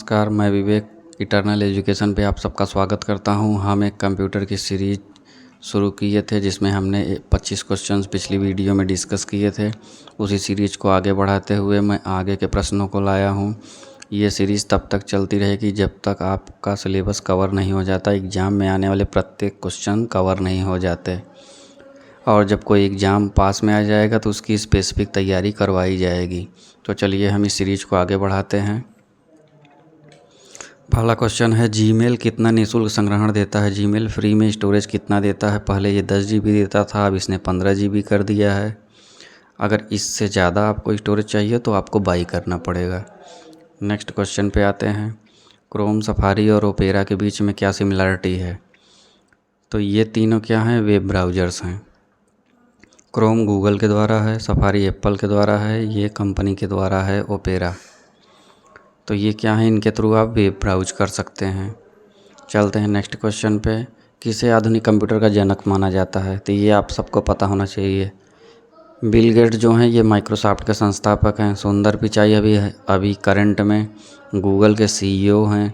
नमस्कार, मैं विवेक eternal education पे आप सबका स्वागत करता हूं। हम एक कंप्यूटर की सीरीज शुरू किए थे जिसमें हमने 25 क्वेश्चंस पिछली वीडियो में डिस्कस किए थे। उसी सीरीज को आगे बढ़ाते हुए मैं आगे के प्रश्नों को लाया हूं। ये सीरीज़ तब तक चलती रहेगी जब तक आपका सिलेबस कवर नहीं हो जाता, एग्ज़ाम में आने वाले प्रत्येक क्वेश्चन कवर नहीं हो जाते। और जब कोई एग्ज़ाम पास में आ जाएगा तो उसकी स्पेसिफिक तैयारी करवाई जाएगी। तो चलिए हम इस सीरीज को आगे बढ़ाते हैं। पहला क्वेश्चन है, जीमेल कितना निःशुल्क संग्रहण देता है? जीमेल फ्री में स्टोरेज कितना देता है? पहले ये 10 GB देता था, अब इसने 15 GB कर दिया है। अगर इससे ज़्यादा आपको स्टोरेज चाहिए तो आपको बाई करना पड़ेगा। नेक्स्ट क्वेश्चन पे आते हैं, क्रोम, सफारी और ओपेरा के बीच में क्या सिमिलरिटी है? तो ये तीनों क्या हैं? वेब ब्राउज़र्स हैं। क्रोम गूगल के द्वारा है, सफारी एप्पल के द्वारा है, ये कंपनी के द्वारा है ओपेरा। तो ये क्या है? इनके थ्रू आप वेब ब्राउज कर सकते हैं। चलते हैं नेक्स्ट क्वेश्चन पे, किसे आधुनिक कंप्यूटर का जनक माना जाता है? तो ये आप सबको पता होना चाहिए। बिल गेट्स जो हैं ये माइक्रोसॉफ्ट के संस्थापक हैं। सुंदर पिचाई अभी करंट में गूगल के CEO हैं।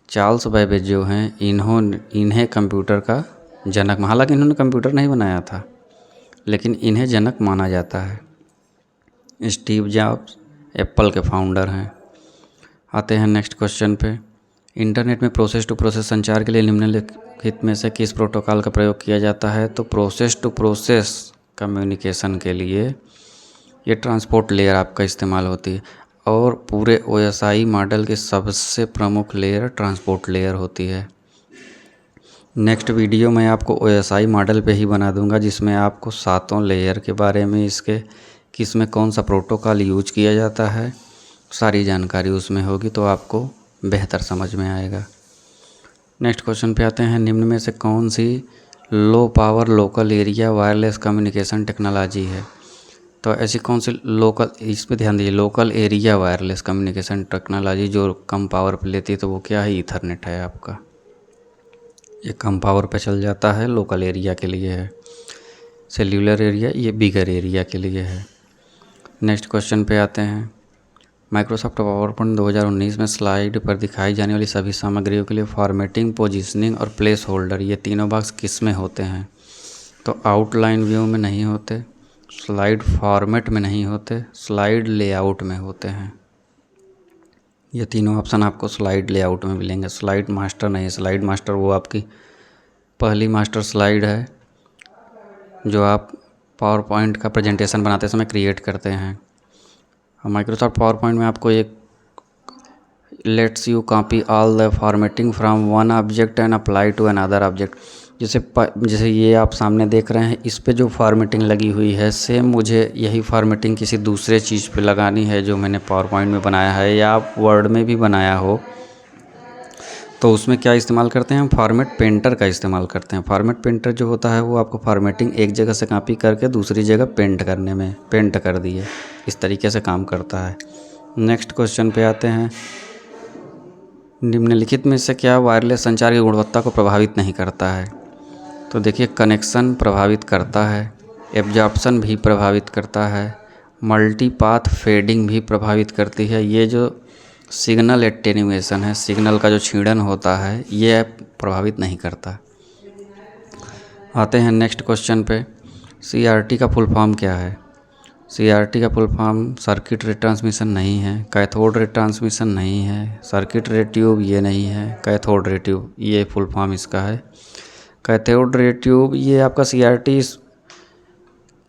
चार्ल्स बेबेज जो हैं इन्हें कंप्यूटर का जनक, हालांकि इन्होंने कंप्यूटर नहीं बनाया था लेकिन इन्हें जनक माना जाता है। स्टीव जॉब्स एप्पल के फाउंडर हैं। आते हैं नेक्स्ट क्वेश्चन पे, इंटरनेट में प्रोसेस टू प्रोसेस संचार के लिए निम्नलिखित में से किस प्रोटोकॉल का प्रयोग किया जाता है? तो प्रोसेस टू प्रोसेस कम्युनिकेशन के लिए ये ट्रांसपोर्ट लेयर आपका इस्तेमाल होती है और पूरे OSI मॉडल की सबसे प्रमुख लेयर ट्रांसपोर्ट लेयर होती है। नेक्स्ट वीडियो मैं आपको OSI मॉडल पे ही बना दूंगा जिसमें आपको सातों लेयर के बारे में, इसके किस में कौन सा प्रोटोकॉल यूज किया जाता है, सारी जानकारी उसमें होगी तो आपको बेहतर समझ में आएगा। नेक्स्ट क्वेश्चन पे आते हैं, निम्न में से कौन सी low power local area wireless communication technology है? तो ऐसी कौन सी लोकल, इस पर ध्यान दीजिए, local area wireless communication technology जो कम पावर पे लेती है, तो वो क्या है? ईथरनेट है आपका। ये कम पावर पे चल जाता है, लोकल एरिया के लिए है। सेल्यूलर एरिया ये बिगर एरिया के लिए है। नेक्स्ट क्वेश्चन पे आते हैं, माइक्रोसॉफ्ट पावरपॉइंट 2019 में स्लाइड पर दिखाई जाने वाली सभी सामग्रियों के लिए फॉर्मेटिंग, पोजीशनिंग और प्लेस होल्डर, ये तीनों बॉक्स किस में होते हैं? तो आउटलाइन व्यू में नहीं होते, स्लाइड फॉर्मेट में नहीं होते, स्लाइड लेआउट में होते हैं। ये तीनों ऑप्शन आपको स्लाइड लेआउट में मिलेंगे। स्लाइड मास्टर नहीं, स्लाइड मास्टर वो आपकी पहली मास्टर स्लाइड है जो आप पावर पॉइंट का प्रेजेंटेशन बनाते समय क्रिएट करते हैं। माइक्रोसॉफ्ट पावर पॉइंट में आपको एक lets you copy all the formatting from one object and apply to another object, जैसे ये आप सामने देख रहे हैं, इस पे जो फॉर्मेटिंग लगी हुई है सेम मुझे यही फॉर्मेटिंग किसी दूसरे चीज़ पे लगानी है जो मैंने पावर पॉइंट में बनाया है या आप वर्ड में भी बनाया हो, तो उसमें क्या इस्तेमाल करते हैं हम? फॉर्मेट पेंटर का इस्तेमाल करते हैं। फॉर्मेट पेंटर जो होता है वो आपको फॉर्मेटिंग एक जगह से कॉपी करके दूसरी जगह पेंट करने में, पेंट कर दिए, इस तरीके से काम करता है। नेक्स्ट क्वेश्चन पे आते हैं, निम्नलिखित में से क्या वायरलेस संचार की गुणवत्ता को प्रभावित नहीं करता है? तो देखिए, कनेक्शन प्रभावित करता है, एब्जॉर्प्शन भी प्रभावित करता है, मल्टीपाथ फेडिंग भी प्रभावित करती है। ये जो सिग्नल एटेन्यूएशन है, सिग्नल का जो छीड़न होता है, ये प्रभावित नहीं करता। आते हैं नेक्स्ट क्वेश्चन पे, CRT का फुल फॉर्म क्या है? CRT का फुल फॉर्म सर्किट रिट्रांसमिशन नहीं है, कैथोड रिट्रांसमिशन नहीं है, सर्किट रे ट्यूब ये नहीं है, कैथोड रे ट्यूब ये फुल फॉर्म इसका है। कैथोड रे ट्यूब ये आपका CRT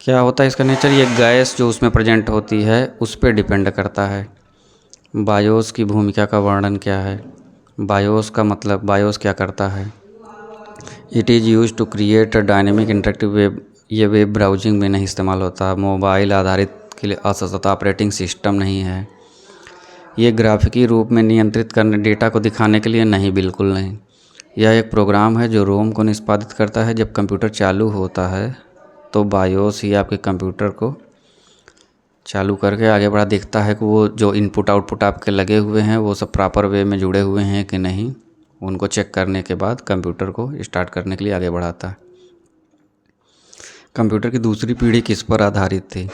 क्या होता है, इसका नेचर, ये गैस जो उसमें प्रेजेंट होती है उस पर डिपेंड करता है। बायोस की भूमिका का वर्णन क्या है? बायोस का मतलब, बायोस क्या करता है? It is use to create a dynamic interactive web, ये वेब ब्राउजिंग में नहीं इस्तेमाल होता। मोबाइल आधारित के लिए असतत ऑपरेटिंग सिस्टम नहीं है। ये ग्राफिकी रूप में नियंत्रित करने, डेटा को दिखाने के लिए नहीं, बिल्कुल नहीं। यह एक प्रोग्राम है जो रोम को निष्पादित करता है। जब कंप्यूटर चालू होता है तो बायोस ही आपके कंप्यूटर को चालू करके आगे बढ़ा, देखता है कि वो जो इनपुट आउटपुट आपके लगे हुए हैं वो सब प्रॉपर वे में जुड़े हुए हैं कि नहीं। उनको चेक करने के बाद कंप्यूटर को स्टार्ट करने के लिए आगे बढ़ाता है। कंप्यूटर की दूसरी पीढ़ी किस पर आधारित थी?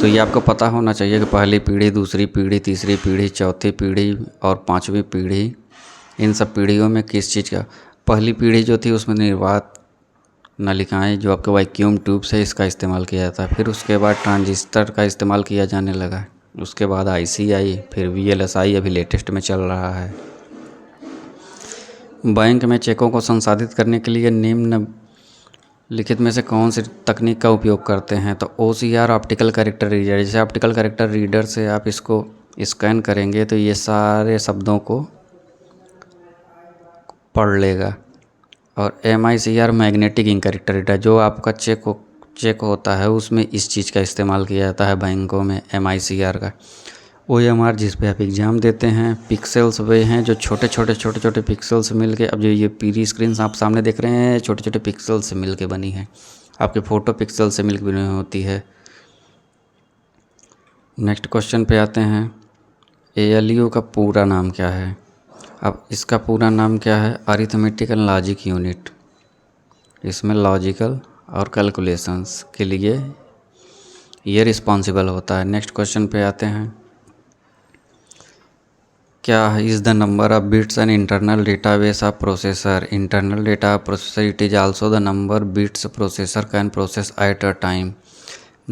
तो ये आपको पता होना चाहिए कि पहली पीढ़ी, दूसरी पीढ़ी, तीसरी पीढ़ी, चौथी पीढ़ी और पाँचवीं पीढ़ी, इन सब पीढ़ियों में किस चीज़ का, पहली पीढ़ी जो थी उसमें निर्वात नलिकाएं जो आपके वैक्यूम ट्यूब से इसका इस्तेमाल किया जाता है। फिर उसके बाद ट्रांजिस्टर का इस्तेमाल किया जाने लगा। उसके बाद आईसी आई, फिर वीएलएसआई अभी लेटेस्ट में चल रहा है। बैंक में चेकों को संसाधित करने के लिए निम्न लिखित में से कौन सी तकनीक का उपयोग करते हैं? तो OCR, ऑप्टिकल कैरेक्टर रीडर। जैसे ऑप्टिकल कैरेक्टर रीडर से आप इसको स्कैन करेंगे तो ये सारे शब्दों को पढ़ लेगा। और MICR, magnetic ink character reader, जो आपका चेक होता है उसमें इस चीज़ का इस्तेमाल किया जाता है बैंकों में, MICR का। OMR, जिस पे आप एग्ज़ाम देते हैं। पिक्सेल्स वे हैं जो छोटे छोटे पिक्सेल्स मिल के, अब जो ये पूरी स्क्रीन आप सामने देख रहे हैं छोटे छोटे पिक्सल से मिल के बनी है। आपके फ़ोटो पिक्सल से मिल के बनी होती है। नेक्स्ट क्वेश्चन पे आते हैं। ALU का पूरा नाम क्या है? अब इसका पूरा नाम क्या है? Arithmetic and logic unit. इसमें लॉजिकल और कैलकुलेशंस के लिए ये रिस्पॉन्सिबल होता है। नेक्स्ट क्वेश्चन पे आते हैं। क्या is the number of bits and internal database of processor? Internal data processor, it is also the number bits processor can process at a time.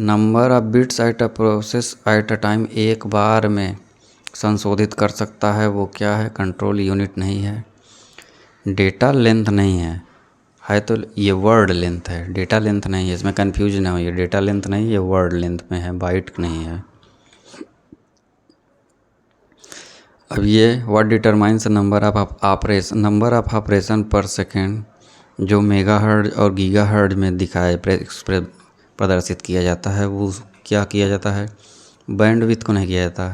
Number of bits at a process at a time, एक बार में संशोधित कर सकता है, वो क्या है? Control unit नहीं है। डेटा लेंथ नहीं है तो ये वर्ड लेंथ है, डेटा लेंथ नहीं है। इसमें कन्फ्यूज ना हो, ये डेटा लेंथ नहीं, ये वर्ड लेंथ में है, बाइट नहीं है। अब ये what determines number of operation पर सेकेंड, जो मेगाहर्ट्ज और गीगाहर्ट्ज में दिखाए प्रदर्शित किया जाता है, वो क्या किया जाता है? बैंडविड्थ को नहीं किया जाता,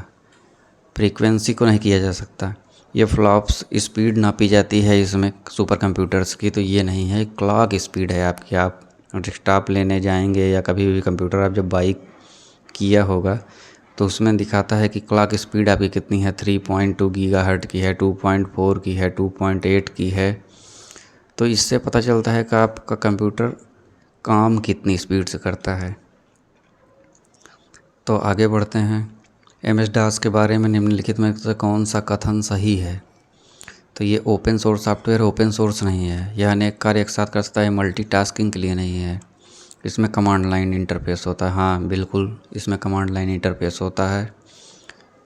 फ्रीक्वेंसी को नहीं किया जा सकता। ये फ्लॉप्स स्पीड नापी जाती है इसमें सुपर कंप्यूटर्स की, तो ये नहीं है। क्लॉक स्पीड है आपकी। आप डेस्कटॉप लेने जाएंगे या कभी भी कंप्यूटर आप जब बाई किया होगा तो उसमें दिखाता है कि क्लॉक स्पीड आपकी कितनी है। 3.2 गीगाहर्ट्ज की है, 2.4 की है, 2.8 की है। तो इससे पता चलता है कि आपका कंप्यूटर काम कितनी स्पीड से करता है। तो आगे बढ़ते हैं। MS-DOS के बारे में निम्नलिखित में से कौन सा कथन सही है? तो ये open source software open source नहीं है। यह अनेक कार्य एक साथ कर सकता है, मल्टीटास्किंग के लिए नहीं है। इसमें कमांड लाइन इंटरफेस होता है। हाँ बिल्कुल, इसमें कमांड लाइन इंटरफेस होता है।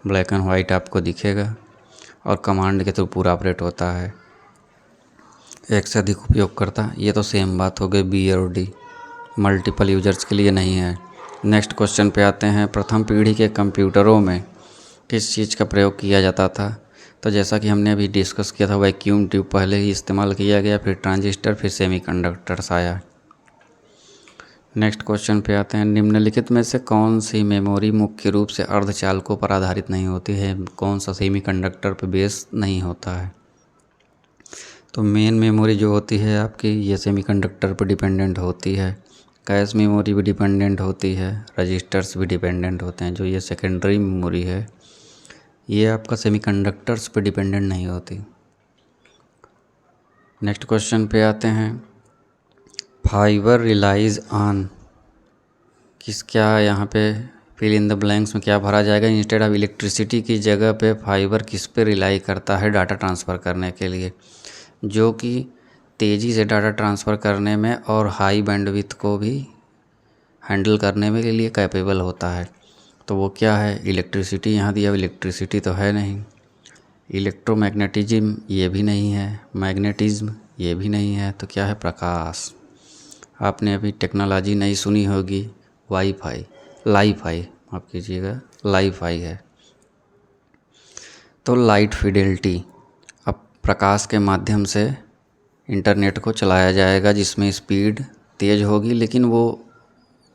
ब्लैक एंड वाइट आपको दिखेगा और कमांड के थ्रू पूरा ऑपरेट होता है। एक से अधिक उपयोगकर्ता, ये तो सेम बात हो गई। B और D मल्टीपल यूजर्स के लिए नहीं है। नेक्स्ट क्वेश्चन पे आते हैं। प्रथम पीढ़ी के कंप्यूटरों में किस चीज़ का प्रयोग किया जाता था? तो जैसा कि हमने अभी डिस्कस किया था, वैक्यूम ट्यूब पहले ही इस्तेमाल किया गया, फिर ट्रांजिस्टर, फिर सेमीकंडक्टर्स आया। नेक्स्ट क्वेश्चन पे आते हैं। निम्नलिखित में से कौन सी मेमोरी मुख्य रूप से अर्धचालकों पर आधारित नहीं होती है? कौन सा सेमीकंडक्टर पर बेस नहीं होता है? तो मेन मेमोरी जो होती है आपकी, ये सेमीकंडक्टर पर डिपेंडेंट होती है। कैश मेमोरी भी डिपेंडेंट होती है, रजिस्टर्स भी डिपेंडेंट होते हैं। जो ये सेकेंडरी मेमोरी है ये आपका सेमीकंडक्टर्स पे डिपेंडेंट नहीं होती। नेक्स्ट क्वेश्चन पे आते हैं। फाइबर रिलाइज ऑन क्या यहाँ पे फिल इन द ब्लैंक्स में क्या भरा जाएगा? इंस्टेड ऑफ इलेक्ट्रिसिटी की जगह पे फाइबर किस पे रिलाई करता है डाटा ट्रांसफ़र करने के लिए, जो कि तेज़ी से डाटा ट्रांसफ़र करने में और हाई बैंडविड्थ को भी हैंडल करने में के लिए कैपेबल होता है? तो वो क्या है? इलेक्ट्रिसिटी। यहाँ दिया इलेक्ट्रिसिटी तो है नहीं। इलेक्ट्रोमैग्नेटिज्म ये भी नहीं है। मैग्नेटिज्म ये भी नहीं है। तो क्या है? प्रकाश। आपने अभी टेक्नोलॉजी नहीं सुनी होगी, वाईफाई, लाईफाई माफ़ कीजिएगा, लाईफाई है। तो लाइट फिडेलिटी, अब प्रकाश के माध्यम से इंटरनेट को चलाया जाएगा जिसमें स्पीड तेज़ होगी, लेकिन वो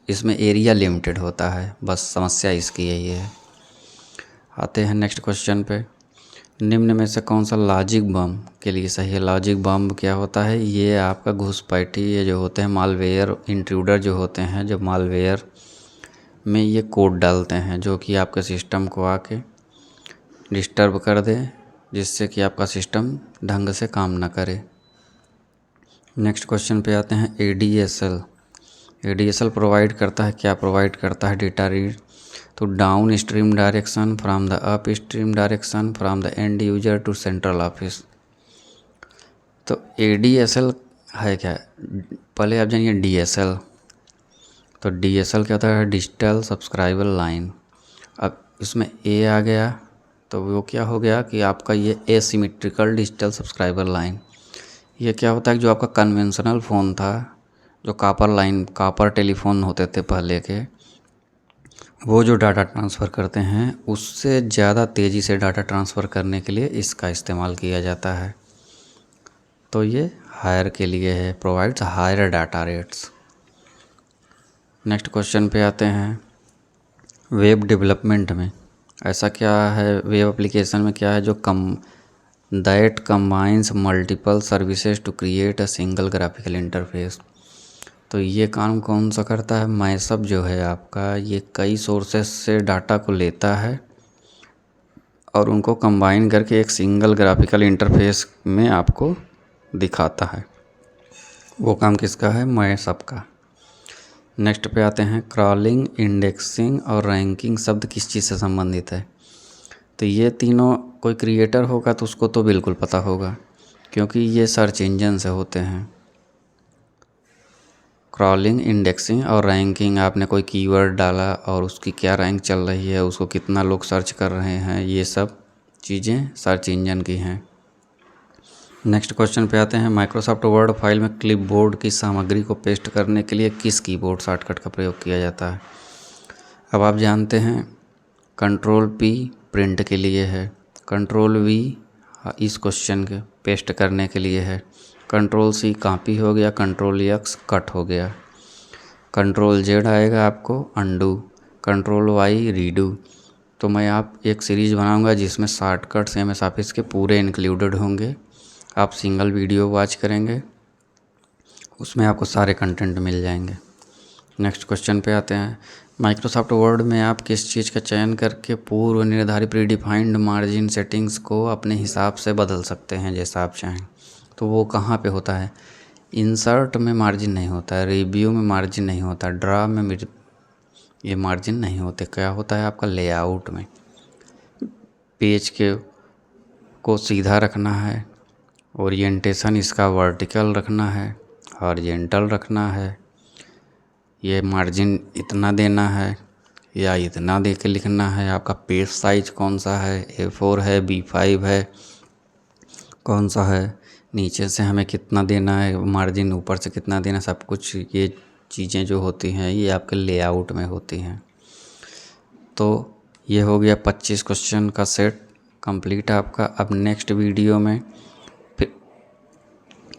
इसमें एरिया लिमिटेड होता है, बस समस्या इसकी यही है। आते हैं नेक्स्ट क्वेश्चन पे। निम्न में से कौन सा लॉजिक बम के लिए सही है? लॉजिक बम क्या होता है? ये आपका घुसपैठी, ये जो होते हैं मालवेयर इंट्रूडर जो होते हैं, जब मालवेयर में ये कोड डालते हैं जो कि आपके सिस्टम को आके डिस्टर्ब कर दे, जिससे कि आपका सिस्टम ढंग से काम ना करे। नेक्स्ट क्वेश्चन पे आते हैं। ADSL प्रोवाइड करता है क्या? प्रोवाइड करता है data read to downstream direction from the upstream direction from the end user to central office. तो ADSL है क्या? पहले आप जानिए DSL। तो DSL क्या होता है? Digital subscriber line. अब इसमें A आ गया तो वो क्या हो गया कि आपका ये एसिमेट्रिकल डिजिटल सब्सक्राइबर लाइन। ये क्या होता है कि जो आपका कन्वेंशनल फ़ोन था, जो कापर टेलीफोन होते थे पहले के, वो जो डाटा ट्रांसफ़र करते हैं उससे ज़्यादा तेज़ी से डाटा ट्रांसफ़र करने के लिए इसका इस्तेमाल किया जाता है। तो ये हायर के लिए है, provides higher data rates. Next question पे आते हैं। वेब डेवलपमेंट में ऐसा क्या है, वेब एप्लीकेशन में क्या है जो that combines multiple services to create a single graphical interface. तो ये काम कौन सा करता है? मैशअप जो है आपका, ये कई सोर्सेस से डाटा को लेता है और उनको कंबाइन करके एक सिंगल ग्राफिकल इंटरफेस में आपको दिखाता है। वो काम किसका है? मैशअप का। नेक्स्ट पे आते हैं। क्रॉलिंग, इंडेक्सिंग और रैंकिंग शब्द किस चीज़ से संबंधित है? तो ये तीनों कोई क्रिएटर होगा तो उसको तो बिल्कुल पता होगा, क्योंकि ये सर्च इंजन से होते हैं। क्रॉलिंग, इंडेक्सिंग और रैंकिंग, आपने कोई कीवर्ड डाला और उसकी क्या रैंक चल रही है, उसको कितना लोग सर्च कर रहे हैं, ये सब चीज़ें सर्च इंजन की हैं। नेक्स्ट क्वेश्चन पे आते हैं। माइक्रोसॉफ्ट वर्ड फाइल में क्लिपबोर्ड की सामग्री को पेस्ट करने के लिए किस कीबोर्ड शॉर्टकट का प्रयोग किया जाता है? अब आप जानते हैं Ctrl+P प्रिंट के लिए है, Ctrl+V इस क्वेश्चन के पेस्ट करने के लिए है, Ctrl+C कॉपी हो गया, Ctrl+X कट हो गया, Ctrl+Z आएगा आपको अंडू, Ctrl+Y रीडू। तो मैं आप एक सीरीज़ बनाऊंगा जिसमें शॉर्टकट्स MS ऑफिस के पूरे इंक्लूडेड होंगे। आप सिंगल वीडियो वॉच करेंगे, उसमें आपको सारे कंटेंट मिल जाएंगे। नेक्स्ट क्वेश्चन पे आते हैं। माइक्रोसॉफ्ट वर्ड में आप किस चीज़ का चयन करके पूर्व निर्धारित प्रीडिफाइंड मार्जिन सेटिंग्स को अपने हिसाब से बदल सकते हैं जैसा आप चाहें? तो वो कहाँ पे होता है? इंसर्ट में मार्जिन नहीं होता है, रिव्यू में मार्जिन नहीं होता, ड्रा में ये मार्जिन नहीं होते। क्या होता है आपका? लेआउट में। पेज को सीधा रखना है, ओरिएंटेशन इसका वर्टिकल रखना है, हॉरिजेंटल रखना है, ये मार्जिन इतना देना है या इतना दे के लिखना है, आपका पेज साइज कौन सा है, A4 है, B5 है, कौन सा है, नीचे से हमें कितना देना है मार्जिन, ऊपर से कितना देना, सब कुछ ये चीज़ें जो होती हैं ये आपके लेआउट में होती हैं। तो ये हो गया 25 क्वेश्चन का सेट कंप्लीट आपका। अब नेक्स्ट वीडियो में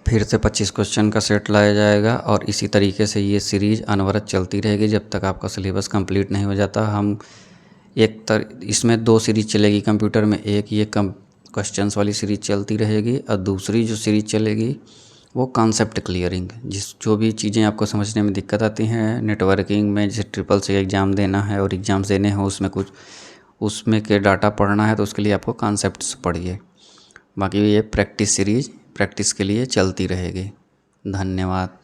फिर से 25 क्वेश्चन का सेट लाया जाएगा और इसी तरीके से ये सीरीज़ अनवरत चलती रहेगी जब तक आपका सिलेबस कंप्लीट नहीं हो जाता। हम इसमें 2 सीरीज़ चलेगी कंप्यूटर में, एक ये क्वेश्चंस वाली सीरीज़ चलती रहेगी और दूसरी जो सीरीज़ चलेगी वो कॉन्सेप्ट क्लियरिंग। जो भी चीज़ें आपको समझने में दिक्कत आती हैं नेटवर्किंग में, जैसे SSC एग्ज़ाम देना है और एग्ज़ाम्स देने हैं उसमें के डाटा पढ़ना है तो उसके लिए आपको कॉन्सेप्ट्स पढ़िए। बाकी ये प्रैक्टिस सीरीज़ प्रैक्टिस के लिए चलती रहेगी। धन्यवाद।